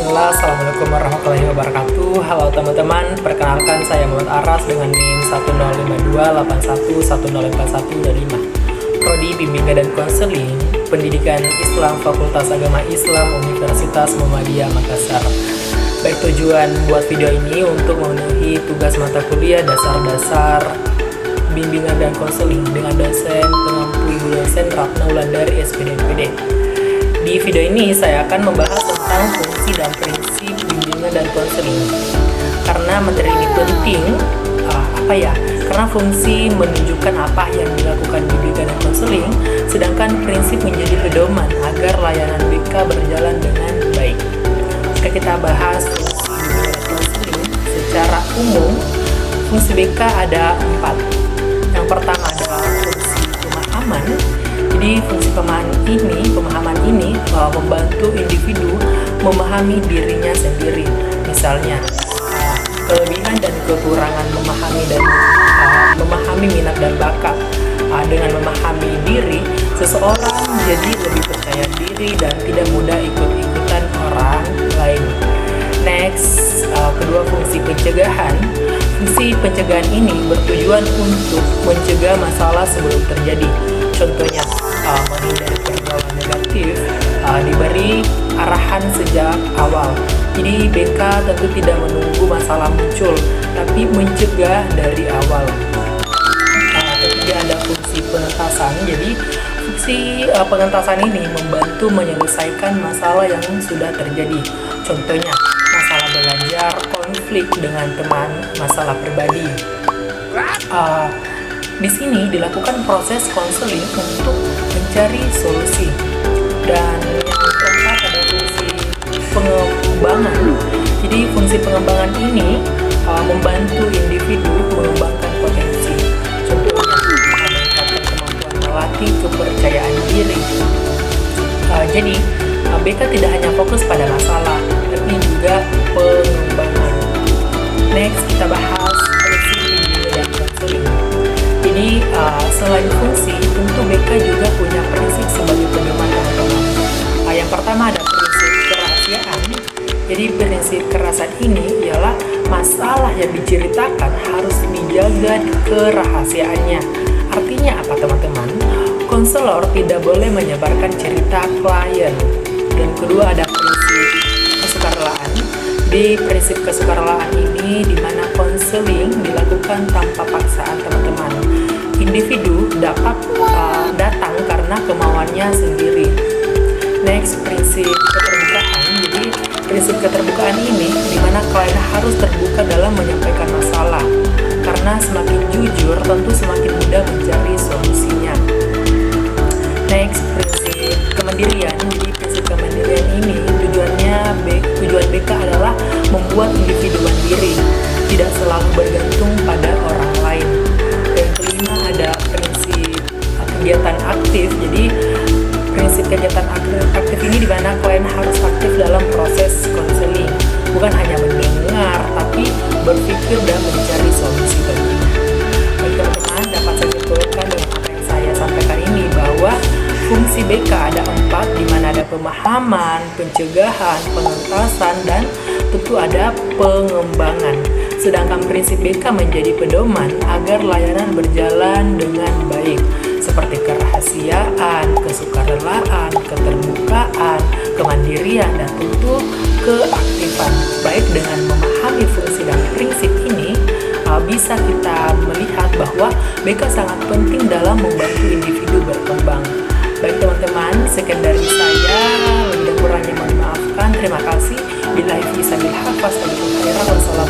Bismillah, Assalamualaikum warahmatullahi wabarakatuh. Halo teman-teman, perkenalkan saya Muhammad Aras dengan NIM 10528110141 Prodi Bimbingan dan Konseling Pendidikan Islam Fakultas Agama Islam Universitas Muhammadiyah Makassar. Baik, tujuan buat video ini untuk memenuhi tugas mata kuliah dasar-dasar bimbingan dan konseling dengan dosen pengampu Ibu dosen Ratna Wulandari SPD. Di video ini saya akan membahas tentang fungsi dan prinsip bimbingan dan konseling. Karena materi ini penting, karena fungsi menunjukkan apa yang dilakukan bimbingan dan konseling, sedangkan prinsip menjadi pedoman agar layanan BK berjalan dengan baik. Jika kita bahas fungsi bimbingan dan konseling secara umum, fungsi BK ada 4. Yang pertama adalah fungsi pemahaman. Jadi fungsi pemahaman ini membantu individu memahami dirinya sendiri. Misalnya kelebihan dan kekurangan memahami minat dan bakat. Dengan memahami diri, seseorang jadi lebih percaya diri dan tidak mudah ikut-ikutan orang lain. Next, kedua, fungsi pencegahan. Fungsi pencegahan ini bertujuan untuk mencegah masalah sebelum terjadi. Contohnya, menghindari pergaulan negatif, diberi arahan sejak awal. Jadi BK tentu tidak menunggu masalah muncul, tapi mencegah dari awal. Ketiga, ada fungsi pengentasan. Jadi fungsi pengentasan ini membantu menyelesaikan masalah yang sudah terjadi. Contohnya, masalah belajar, konflik dengan teman, masalah pribadi. Di sini dilakukan proses konseling untuk mencari solusi. Dan yang keempat ada fungsi pengembangan. Jadi fungsi pengembangan ini membantu individu mengembangkan potensi. Contohnya, meningkatkan kemampuan melatih kepercayaan diri. Jadi BK tidak hanya fokus pada masalah, tapi juga pengembangan. Next, kita bahas prinsip bimbingan dan konseling. Jadi selain fungsi, tentu BK juga punya prinsip sebagai pedoman teman-teman. Yang pertama ada prinsip kerahasiaan. Jadi prinsip kerahasiaan ini ialah masalah yang diceritakan harus dijaga kerahasiaannya. Artinya apa teman-teman? Konselor tidak boleh menyebarkan cerita klien. Dan kedua ada prinsip kesukarelaan. Di prinsip kesukarelaan ini di mana konseling dilakukan tanpa paksaan teman-teman. Individu dapat datang karena kemauannya sendiri. Next, prinsip keterbukaan. Jadi prinsip keterbukaan ini di mana klien harus terbuka dalam menyampaikan masalah. Karena semakin jujur tentu semakin mudah mencari solusinya. Next, prinsip kemandirian. Jadi prinsip kemandirian ini tujuan BK adalah membuat individu mandiri, tidak selalu bergantung pada orang lain. Dan kelima ada prinsip kegiatan aktif. Jadi prinsip kegiatan aktif ini di mana klien harus aktif dalam proses konseling, bukan hanya mendengar tapi berpikir dan mencari solusi baginya. Baik teman-teman, dapat saya simpulkan dengan apa yang saya sampaikan ini bahwa fungsi BK ada 4, di mana ada pemahaman, pencegahan, pengentasan, dan tentu ada pengembangan. Sedangkan prinsip BK menjadi pedoman agar layanan berjalan dengan baik, seperti kerahasiaan, kesukarelaan, keterbukaan, kemandirian, dan tentu keaktifan. Baik, dengan memahami fungsi dan prinsip ini, bisa kita melihat bahwa BK sangat penting dalam membantu individu berkembang. Baik teman-teman, sekian dari saya. Lebih kurangnya mohon maafkan. Terima kasih. Billahi fi sabilillah. Wassalamualaikum warahmatullahi wabarakatuh.